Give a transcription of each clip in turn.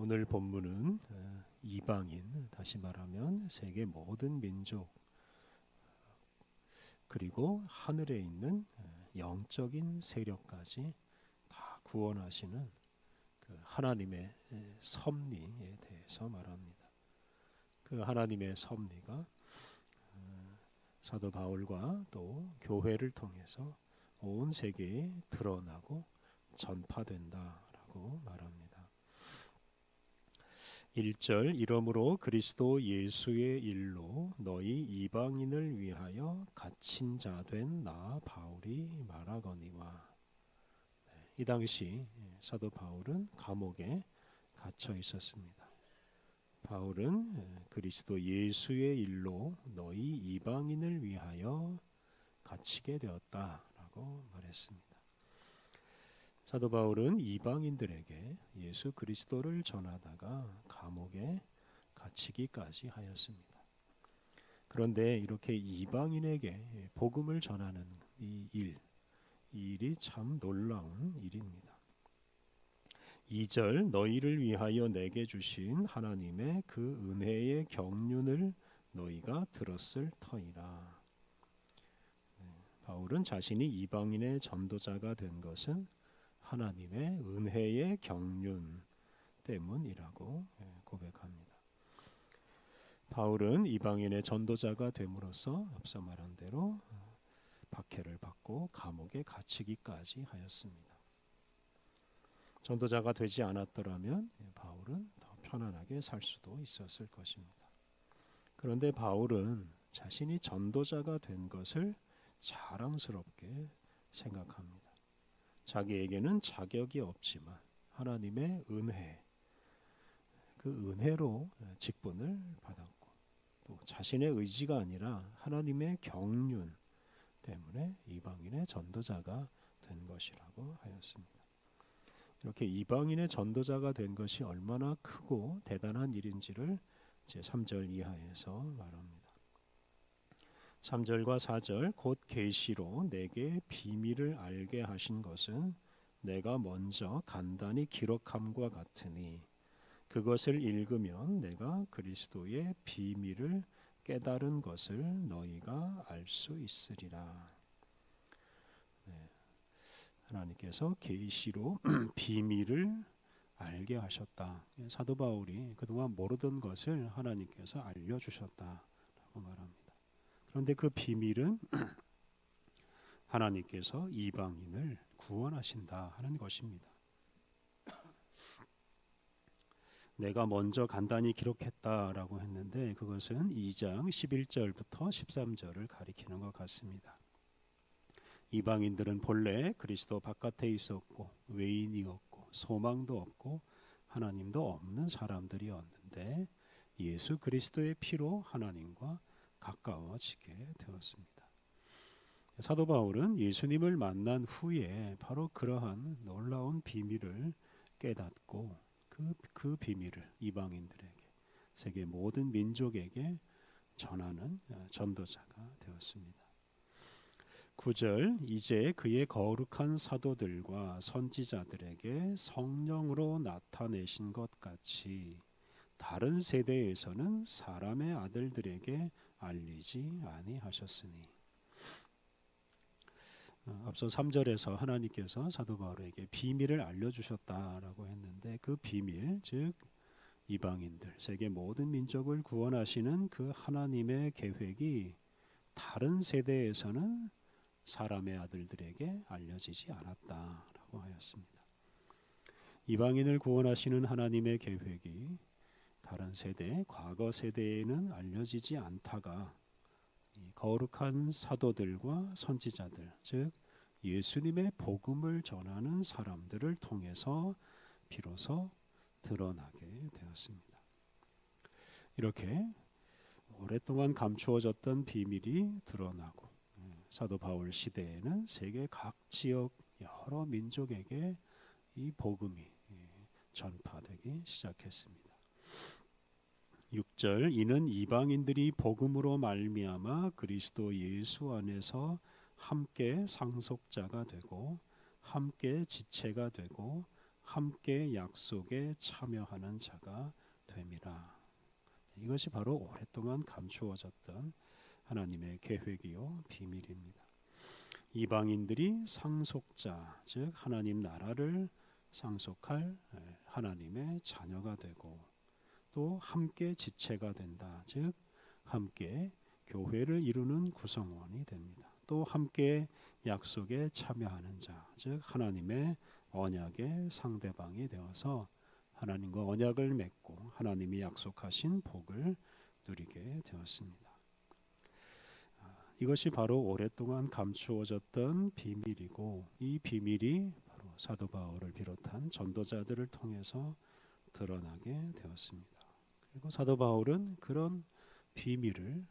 오늘 본문은 이방인, 다시 말하면 세계 모든 민족, 그리고 하늘에 있는 영적인 세력까지 다 구원하시는 그 하나님의 섭리에 대해서 말합니다. 그 하나님의 섭리가 사도 바울과 또 교회를 통해서 온 세계에 드러나고 전파된다라고 말합니다. 1절 이러므로 그리스도 예수의 일로 너희 이방인을 위하여 갇힌 자 된 나 바울이 말하거니와. 이 당시 사도 바울은 감옥에 갇혀 있었습니다. 바울은 그리스도 예수의 일로 너희 이방인을 위하여 갇히게 되었다라고 말했습니다. 사도 바울은 이방인들에게 예수 그리스도를 전하다가 감옥에 갇히기까지 하였습니다. 그런데 이렇게 이방인에게 복음을 전하는 이 일이 참 놀라운 일입니다. 2절 너희를 위하여 내게 주신 하나님의 그 은혜의 경륜을 너희가 들었을 터이라. 바울은 자신이 이방인의 전도자가 된 것은 하나님의 은혜의 경륜 때문이라고 고백합니다. 바울은 이방인의 전도자가 됨으로써 앞서 말한 대로 박해를 받고 감옥에 갇히기까지 하였습니다. 전도자가 되지 않았더라면 바울은 더 편안하게 살 수도 있었을 것입니다. 그런데 바울은 자신이 전도자가 된 것을 자랑스럽게 생각합니다. 자기에게는 자격이 없지만 하나님의 은혜, 그 은혜로 직분을 받았고 또 자신의 의지가 아니라 하나님의 경륜 때문에 이방인의 전도자가 된 것이라고 하였습니다. 이렇게 이방인의 전도자가 된 것이 얼마나 크고 대단한 일인지를 제3절 이하에서 말합니다. 3절과 4절 곧 계시로 내게 비밀을 알게 하신 것은 내가 먼저 간단히 기록함과 같으니 그것을 읽으면 내가 그리스도의 비밀을 깨달은 것을 너희가 알 수 있으리라. 하나님께서 계시로 비밀을 알게 하셨다. 사도 바울이 그동안 모르던 것을 하나님께서 알려주셨다라고 말합니다. 그런데 그 비밀은 하나님께서 이방인을 구원하신다 하는 것입니다. 내가 먼저 간단히 기록했다라고 했는데 그것은 2장 11절부터 13절을 가리키는 것 같습니다. 이방인들은 본래 그리스도 바깥에 있었고 외인이었고 소망도 없고 하나님도 없는 사람들이었는데 예수 그리스도의 피로 하나님과 가까워지게 되었습니다. 사도 바울은 예수님을 만난 후에 바로 그러한 놀라운 비밀을 깨닫고 그 비밀을 이방인들에게 세계 모든 민족에게 전하는 전도자가 되었습니다. 9절 이제 그의 거룩한 사도들과 선지자들에게 성령으로 나타내신 것 같이 다른 세대에서는 사람의 아들들에게 알리지 아니하셨으니. 앞서 3절에서 하나님께서 사도 바울에게 비밀을 알려주셨다라고 했는데 그 비밀, 즉 이방인들, 세계 모든 민족을 구원하시는 그 하나님의 계획이 다른 세대에서는 사람의 아들들에게 알려지지 않았다라고 하였습니다. 이방인을 구원하시는 하나님의 계획이 다른 세대, 과거 세대에는 알려지지 않다가 거룩한 사도들과 선지자들, 즉 예수님의 복음을 전하는 사람들을 통해서 비로소 드러나게 되었습니다. 이렇게 오랫동안 감추어졌던 비밀이 드러나고 사도 바울 시대에는 세계 각 지역 여러 민족에게 이 복음이 전파되기 시작했습니다. 6절 이는 이방인들이 복음으로 말미암아 그리스도 예수 안에서 함께 상속자가 되고 함께 지체가 되고 함께 약속에 참여하는 자가 됨이라. 이것이 바로 오랫동안 감추어졌던 하나님의 계획이요 비밀입니다. 이방인들이 상속자, 즉 하나님 나라를 상속할 하나님의 자녀가 되고 또 함께 지체가 된다. 즉 함께 교회를 이루는 구성원이 됩니다. 또 함께 약속에 참여하는 자, 즉 하나님의 언약의 상대방이 되어서 하나님과 언약을 맺고 하나님이 약속하신 복을 누리게 되었습니다. 이것이 바로 오랫동안 감추어졌던 비밀이고 이 비밀이 바로 사도 바울을 비롯한 전도자들을 통해서 드러나게 되었습니다. 그리고 사도 바울은 그런 비밀을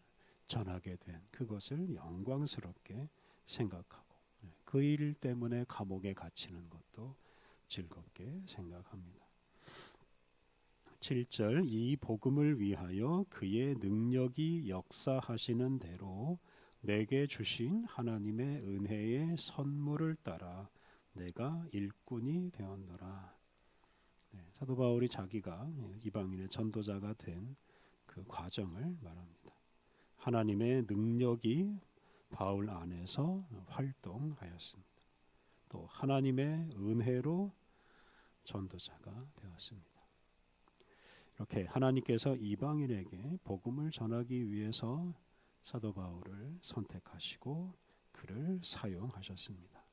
전하게 된 그것을 영광스럽게 생각하고 그 일 때문에 감옥에 갇히는 것도 즐겁게 생각합니다. 7절 이 복음을 위하여 그의 능력이 역사하시는 대로 내게 주신 하나님의 은혜의 선물을 따라 내가 일꾼이 되었노라. 사도 바울이 자기가 이방인의 전도자가 된 그 과정을 말합니다. 하나님의 능력이 바울 안에서 활동하였습니다. 또 하나님의 은혜로 전도자가 되었습니다. 이렇게 하나님께서 이방인에게 복음을 전하기 위해서 사도 바울을 선택하시고 그를 사용하셨습니다.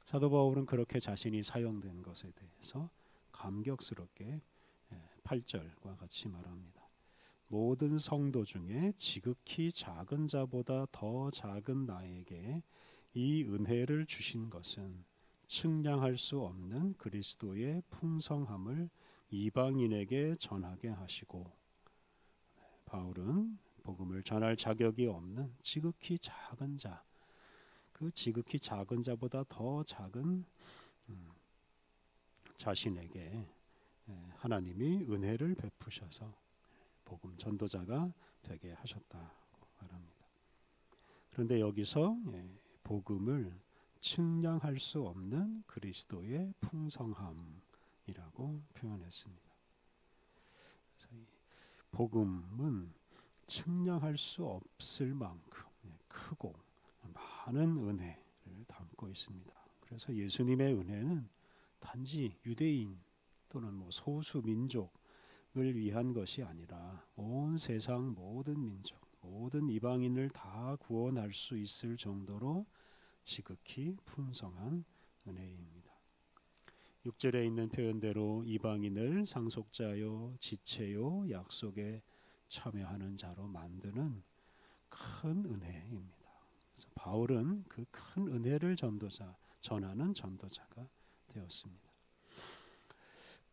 사도 바울은 그렇게 자신이 사용된 것에 대해서 감격스럽게 8절과 같이 말합니다. 모든 성도 중에 지극히 작은 자보다 더 작은 나에게 이 은혜를 주신 것은 측량할 수 없는 그리스도의 풍성함을 이방인에게 전하게 하시고, 바울은 복음을 전할 자격이 없는 지극히 작은 자, 그 지극히 작은 자보다 더 작은 자신에게 하나님이 은혜를 베푸셔서 복음 전도자가 되게 하셨다고 말합니다. 그런데 여기서 복음을 측량할 수 없는 그리스도의 풍성함이라고 표현했습니다. 복음은 측량할 수 없을 만큼 크고 많은 은혜를 담고 있습니다. 그래서 예수님의 은혜는 단지 유대인 또는 소수 민족을 위한 것이 아니라 온 세상 모든 민족, 모든 이방인을 다 구원할 수 있을 정도로 지극히 풍성한 은혜입니다. 6절에 있는 표현대로 이방인을 상속자요, 지체요, 약속에 참여하는 자로 만드는 큰 은혜입니다. 그래서 바울은 그 큰 은혜를 전하는 전도자가 되었습니다.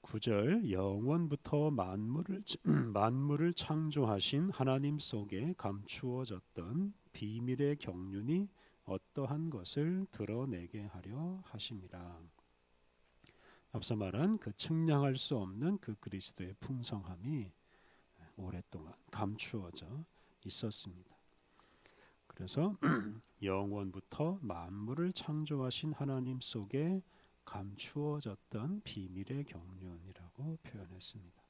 9절 영원부터 만물을 창조하신 하나님 속에 감추어졌던 비밀의 경륜이 어떠한 것을 드러내게 하려 하심이라. 앞서 말한 그 측량할 수 없는 그 그리스도의 풍성함이 오랫동안 감추어져 있었습니다. 그래서 영원부터 만물을 창조하신 하나님 속에 감추어졌던 비밀의 경륜이라고 표현했습니다.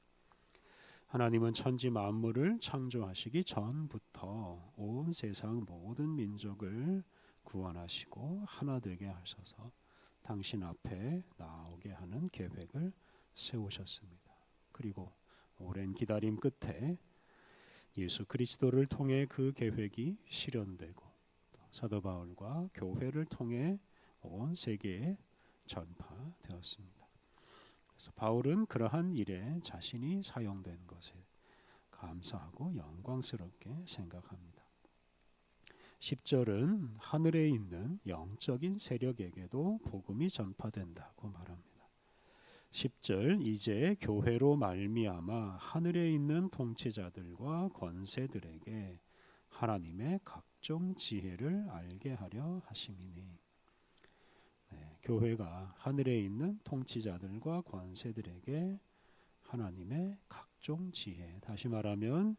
하나님은 천지 만물을 창조하시기 전부터 온 세상 모든 민족을 구원하시고 하나 되게 하셔서 당신 앞에 나오게 하는 계획을 세우셨습니다. 그리고 오랜 기다림 끝에 예수 그리스도를 통해 그 계획이 실현되고 사도 바울과 교회를 통해 온 세계에 전파되었습니다. 그래서 바울은 그러한 일에 자신이 사용된 것에 감사하고 영광스럽게 생각합니다. 10절은 하늘에 있는 영적인 세력에게도 복음이 전파된다고 말합니다. 10절 이제 교회로 말미암아 하늘에 있는 통치자들과 권세들에게 하나님의 각종 지혜를 알게 하려 하심이니. 교회가 하늘에 있는 통치자들과 권세들에게 하나님의 각종 지혜, 다시 말하면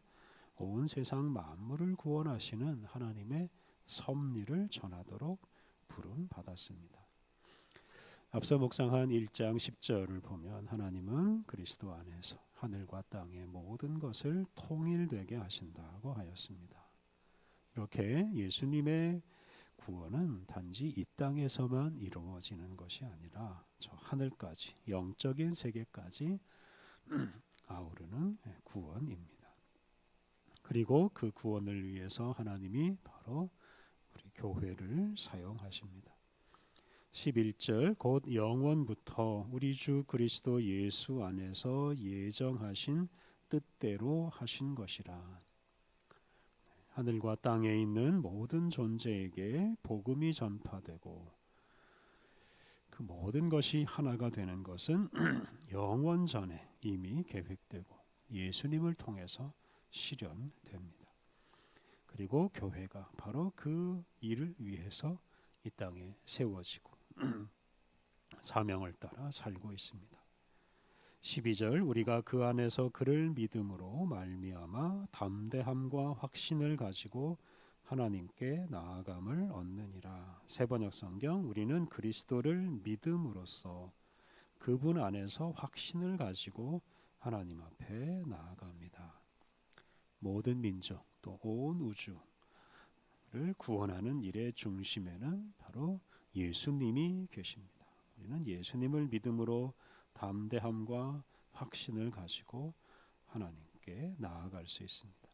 온 세상 만물을 구원하시는 하나님의 섭리를 전하도록 부름 받았습니다. 앞서 묵상한 1장 10절을 보면 하나님은 그리스도 안에서 하늘과 땅의 모든 것을 통일되게 하신다고 하였습니다. 이렇게 예수님의 구원은 단지 이 땅에서만 이루어지는 것이 아니라 저 하늘까지, 영적인 세계까지 아우르는 구원입니다. 그리고 그 구원을 위해서 하나님이 바로 우리 교회를 사용하십니다. 11절 곧 영원부터 우리 주 그리스도 예수 안에서 예정하신 뜻대로 하신 것이라. 하늘과 땅에 있는 모든 존재에게 복음이 전파되고 그 모든 것이 하나가 되는 것은 영원 전에 이미 계획되고 예수님을 통해서 실현됩니다. 그리고 교회가 바로 그 일을 위해서 이 땅에 세워지고 사명을 따라 살고 있습니다. 12절 우리가 그 안에서 그를 믿음으로 말미암아 담대함과 확신을 가지고 하나님께 나아감을 얻느니라. 새번역 성경 우리는 그리스도를 믿음으로써 그분 안에서 확신을 가지고 하나님 앞에 나아갑니다. 모든 민족 또 온 우주를 구원하는 일의 중심에는 바로 예수님이 계십니다. 우리는 예수님을 믿음으로 담대함과 확신을 가지고 하나님께 나아갈 수 있습니다.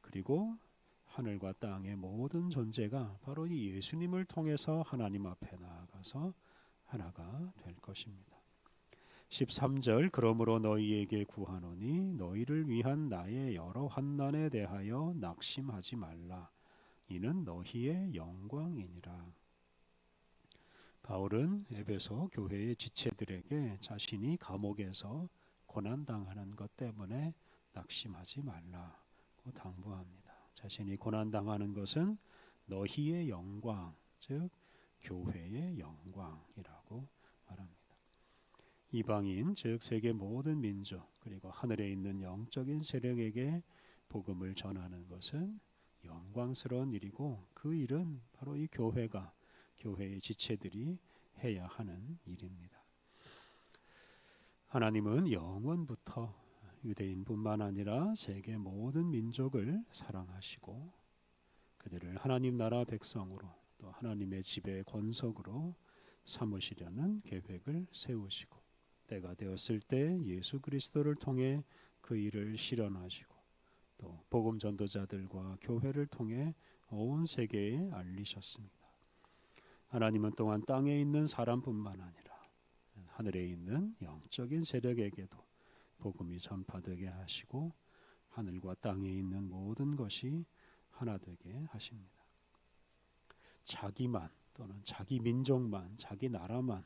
그리고 하늘과 땅의 모든 존재가 바로 이 예수님을 통해서 하나님 앞에 나아가서 하나가 될 것입니다. 13절 그러므로 너희에게 구하노니 너희를 위한 나의 여러 환난에 대하여 낙심하지 말라. 이는 너희의 영광이니라. 바울은 에베소 교회의 지체들에게 자신이 감옥에서 고난당하는 것 때문에 낙심하지 말라고 당부합니다. 자신이 고난당하는 것은 너희의 영광, 즉 교회의 영광이라고 말합니다. 이방인, 즉 세계 모든 민족 그리고 하늘에 있는 영적인 세력에게 복음을 전하는 것은 영광스러운 일이고 그 일은 바로 이 교회가 교회의 지체들이 해야 하는 일입니다. 하나님은 영원부터 유대인뿐만 아니라 세계 모든 민족을 사랑하시고 그들을 하나님 나라 백성으로 또 하나님의 집의 권속으로 삼으시려는 계획을 세우시고 때가 되었을 때 예수 그리스도를 통해 그 일을 실현하시고 또 복음 전도자들과 교회를 통해 온 세계에 알리셨습니다. 하나님은 또한 땅에 있는 사람뿐만 아니라 하늘에 있는 영적인 세력에게도 복음이 전파되게 하시고 하늘과 땅에 있는 모든 것이 하나 되게 하십니다. 자기만 또는 자기 민족만, 자기 나라만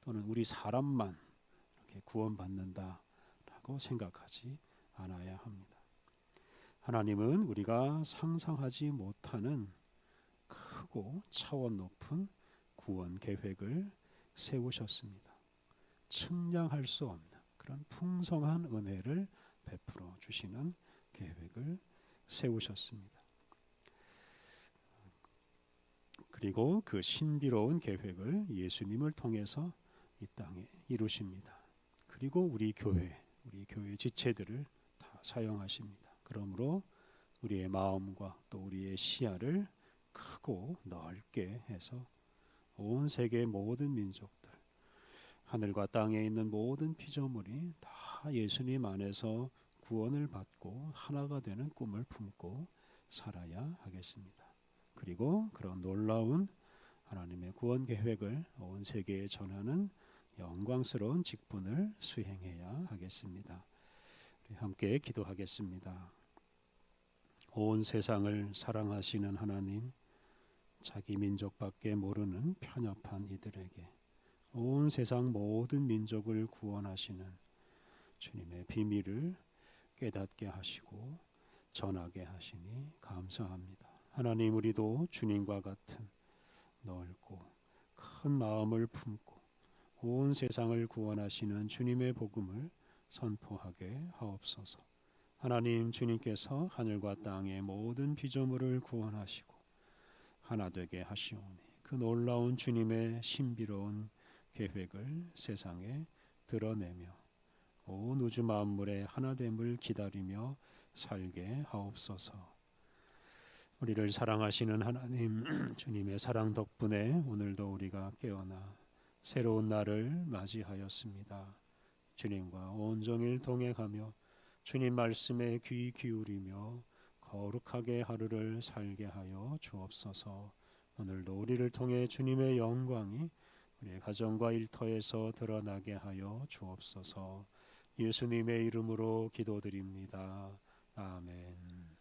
또는 우리 사람만 이렇게 구원받는다라고 생각하지 않아야 합니다. 하나님은 우리가 상상하지 못하는 크고 차원 높은 구원 계획을 세우셨습니다. 측량할 수 없는 그런 풍성한 은혜를 베풀어 주시는 계획을 세우셨습니다. 그리고 그 신비로운 계획을 예수님을 통해서 이 땅에 이루십니다. 그리고 우리 교회 지체들을 다 사용하십니다. 그러므로 우리의 마음과 또 우리의 시야를 크고 넓게 해서 온 세계의 모든 민족들, 하늘과 땅에 있는 모든 피조물이 다 예수님 안에서 구원을 받고 하나가 되는 꿈을 품고 살아야 하겠습니다. 그리고 그런 놀라운 하나님의 구원 계획을 온 세계에 전하는 영광스러운 직분을 수행해야 하겠습니다. 우리 함께 기도하겠습니다. 온 세상을 사랑하시는 하나님, 자기 민족밖에 모르는 편협한 이들에게 온 세상 모든 민족을 구원하시는 주님의 비밀을 깨닫게 하시고 전하게 하시니 감사합니다. 하나님, 우리도 주님과 같은 넓고 큰 마음을 품고 온 세상을 구원하시는 주님의 복음을 선포하게 하옵소서. 하나님, 주님께서 하늘과 땅의 모든 피조물을 구원하시고 하나 되게 하시오니 그 놀라운 주님의 신비로운 계획을 세상에 드러내며 온 우주 만물의 하나됨을 기다리며 살게 하옵소서. 우리를 사랑하시는 하나님, 주님의 사랑 덕분에 오늘도 우리가 깨어나 새로운 날을 맞이하였습니다. 주님과 온종일 동행하며 주님 말씀에 귀 기울이며 거룩하게 하루를 살게 하여 주옵소서. 오늘도 우리를 통해 주님의 영광이 우리의 가정과 일터에서 드러나게 하여 주옵소서. 예수님의 이름으로 기도드립니다. 아멘.